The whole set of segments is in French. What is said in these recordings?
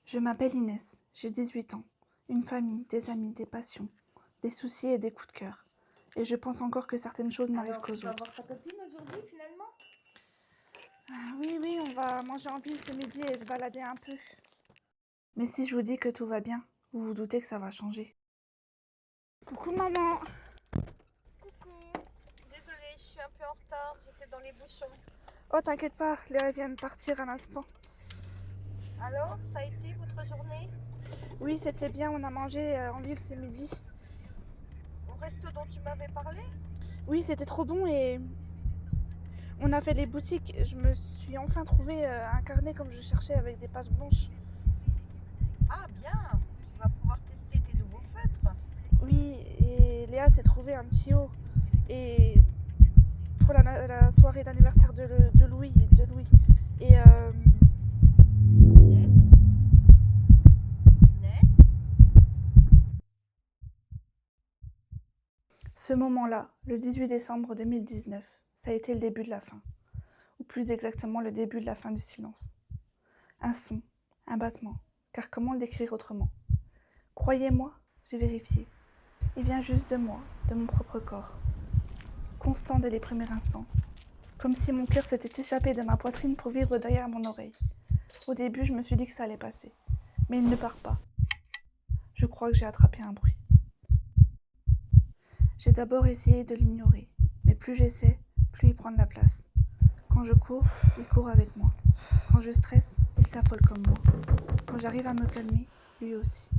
Je m'appelle Inès, j'ai 18 ans. Une famille, des amis, des passions, des soucis et des coups de cœur. Et je pense encore que certaines choses n'arrivent qu'aux autres. Tu vas voir ta copine aujourd'hui finalement? Oui, on va manger en ville ce midi et se balader un peu. Mais si je vous dis que tout va bien, vous vous doutez que ça va changer. Coucou maman. Coucou, désolée, je suis un peu en retard, j'étais dans les bouchons. Oh t'inquiète pas, Léa vient de partir à l'instant. Alors, ça a été votre journée? Oui, c'était bien, on a mangé en ville ce midi. Au resto dont tu m'avais parlé? Oui, c'était trop bon et on a fait les boutiques. Je me suis enfin trouvé un carnet comme je cherchais avec des pages blanches. Ah bien, tu vas pouvoir tester tes nouveaux feutres. Oui, et Léa s'est trouvé un petit haut. Et pour la soirée d'anniversaire de Louis. Et Inès? Inès? ce moment-là, le 18 décembre 2019, ça a été le début de la fin. Ou plus exactement le début de la fin du silence. Un son, un battement, car comment le décrire autrement? Croyez-moi, j'ai vérifié. Il vient juste de moi, de mon propre corps. Constant dès les premiers instants. Comme si mon cœur s'était échappé de ma poitrine pour vivre derrière mon oreille. Au début, je me suis dit que ça allait passer. Mais il ne part pas. Je crois que j'ai attrapé un bruit. J'ai d'abord essayé de l'ignorer, mais plus j'essaie, plus il prend de la place. Quand je cours, il court avec moi. Quand je stresse, il s'affole comme moi. Quand j'arrive à me calmer, lui aussi.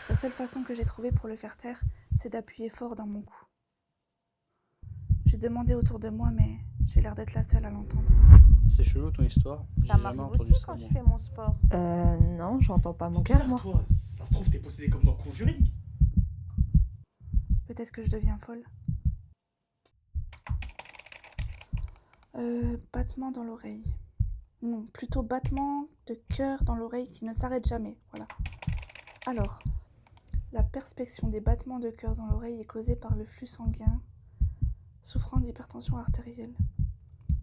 La seule façon que j'ai trouvée pour le faire taire, c'est d'appuyer fort dans mon cou. J'ai demandé autour de moi, mais j'ai l'air d'être la seule à l'entendre. C'est chelou ton histoire. J'ai Ça jamais m'arrive entendu aussi ça, quand je moi. fais mon sport. Non, j'entends pas mon cœur, moi. Toi, ça se trouve, t'es possédé comme dans Conjuring. Peut-être que je deviens folle. Battement dans l'oreille. Non, plutôt battement de cœur dans l'oreille qui ne s'arrête jamais. Voilà. Alors, la perspection des battements de cœur dans l'oreille est causée par le flux sanguin souffrant d'hypertension artérielle.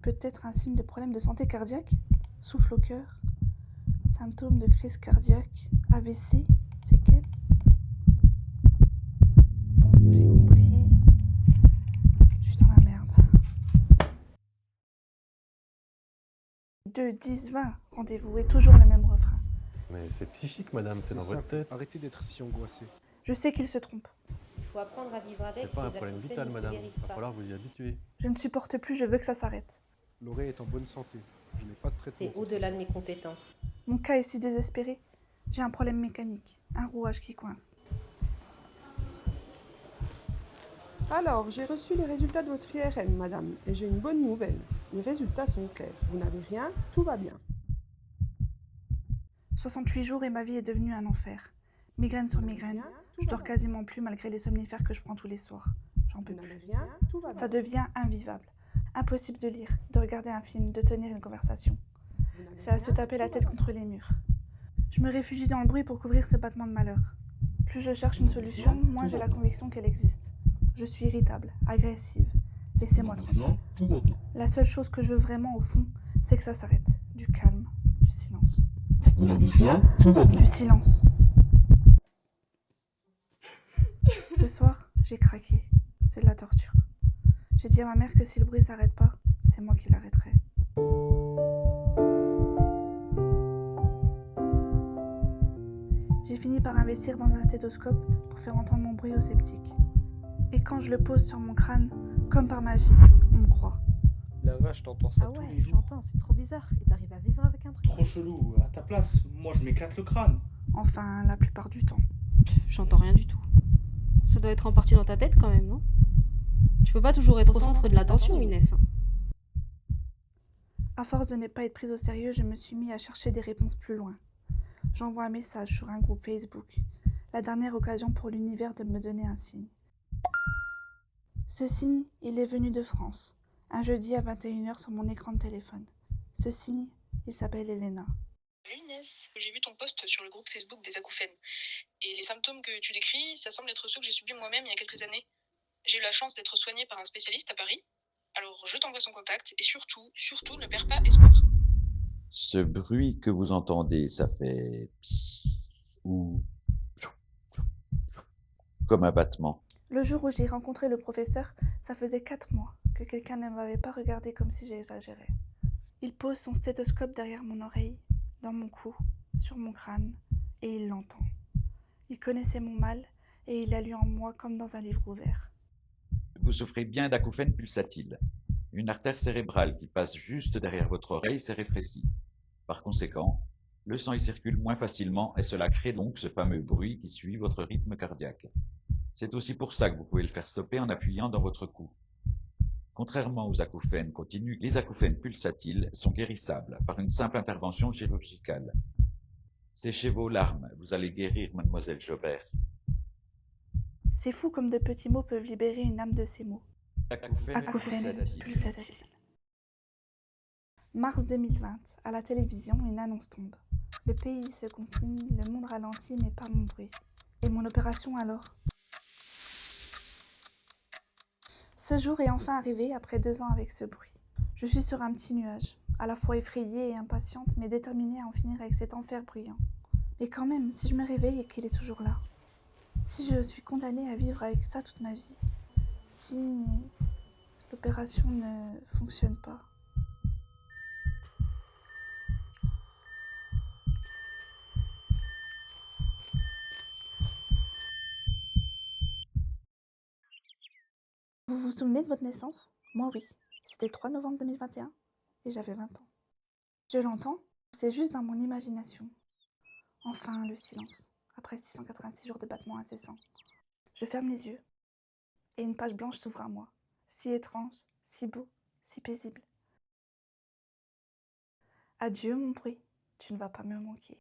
Peut-être un signe de problème de santé cardiaque, souffle au cœur, symptômes de crise cardiaque, AVC, séquelles. Bon, j'ai compris. Je suis dans la merde. 2, 10, 20, rendez-vous, et toujours le même refrain. Mais c'est psychique, madame, c'est dans simple. votre tête. Arrêtez d'être si angoissé. Je sais qu'il se trompe. Il faut apprendre à vivre avec. C'est pas un les problème acouphènes vital, ne se madame. guérissent Il va pas. falloir vous y habituer. Je ne supporte plus, je veux que ça s'arrête. L'oreille est en bonne santé. Je n'ai pas de traitement. C'est au-delà de mes compétences. Mon cas est si désespéré. J'ai un problème mécanique, un rouage qui coince. Alors, j'ai reçu les résultats de votre IRM, madame, et j'ai une bonne nouvelle. Les résultats sont clairs. Vous n'avez rien, tout va bien. 68 jours et ma vie est devenue un enfer. Migraine sur migraine. Je dors quasiment plus malgré les somnifères que je prends tous les soirs. J'en peux Vous n'avez plus. rien, tout va bien. Ça devient invivable. Impossible de lire, de regarder un film, de tenir une conversation. Vous n'avez C'est à se rien, taper la tout tête va contre les murs. Je me réfugie dans le bruit pour couvrir ce battement de malheur. Plus je cherche une solution, moins j'ai la conviction qu'elle existe. Je suis irritable, agressive. Laissez-moi tranquille. La seule chose que je veux vraiment au fond, c'est que ça s'arrête. Du calme, du silence. Du silence. Ce soir, j'ai craqué. C'est de la torture. J'ai dit à ma mère que si le bruit s'arrête pas, c'est moi qui l'arrêterai. J'ai fini par investir dans un stéthoscope pour faire entendre mon bruit au sceptique. Et quand je le pose sur mon crâne, comme par magie, on me croit. La vache, t'entends ça Ah tous ouais, les jours. j'entends, c'est trop bizarre. Et t'arrives à vivre avec un truc? Trop chelou. À ta place, moi je m'éclate le crâne. Enfin, la plupart du temps. J'entends rien du tout. Ça doit être en partie dans ta tête quand même, non? Tu peux pas toujours être au centre de l'attention, Inès. À force de ne pas être prise au sérieux, je me suis mis à chercher des réponses plus loin. J'envoie un message sur un groupe Facebook. La dernière occasion pour l'univers de me donner un signe. Ce signe, il est venu de France. Un jeudi à 21h sur mon écran de téléphone. Ce signe, il s'appelle Elena. Salut Inès, j'ai vu ton post sur le groupe Facebook des acouphènes. Et les symptômes que tu décris, ça semble être ceux que j'ai subis moi-même il y a quelques années. J'ai eu la chance d'être soignée par un spécialiste à Paris. Alors je t'envoie son contact et surtout, ne perds pas espoir. Ce bruit que vous entendez, ça fait psst ou comme un battement. Le jour où j'ai rencontré le professeur, ça faisait 4 mois que quelqu'un ne m'avait pas regardé comme si j'exagérais. Il pose son stéthoscope derrière mon oreille, dans mon cou, sur mon crâne, et il l'entend. Il connaissait mon mal, et il l'a lu en moi comme dans un livre ouvert. Vous souffrez bien d'acouphènes pulsatiles. Une artère cérébrale qui passe juste derrière votre oreille s'est rétrécie. Par conséquent, le sang y circule moins facilement et cela crée donc ce fameux bruit qui suit votre rythme cardiaque. C'est aussi pour ça que vous pouvez le faire stopper en appuyant dans votre cou. Contrairement aux acouphènes continus, les acouphènes pulsatiles sont guérissables par une simple intervention chirurgicale. Séchez vos larmes, vous allez guérir, mademoiselle Jobert. C'est fou comme de petits mots peuvent libérer une âme de ces mots. Acouphènes pulsatiles. Mars 2020, à la télévision, une annonce tombe. Le pays se confine, le monde ralentit, mais pas mon bruit. Et mon opération alors? Ce jour est enfin arrivé après 2 ans avec ce bruit. Je suis sur un petit nuage, à la fois effrayée et impatiente, mais déterminée à en finir avec cet enfer bruyant. Mais quand même, si je me réveille et qu'il est toujours là, si je suis condamnée à vivre avec ça toute ma vie, si l'opération ne fonctionne pas. Vous vous souvenez de votre naissance? Moi oui, c'était le 3 novembre 2021 et j'avais 20 ans. Je l'entends, c'est juste dans mon imagination. Enfin, le silence, après 686 jours de battements incessants. Je ferme les yeux et une page blanche s'ouvre à moi, si étrange, si beau, si paisible. Adieu mon bruit, tu ne vas pas me manquer.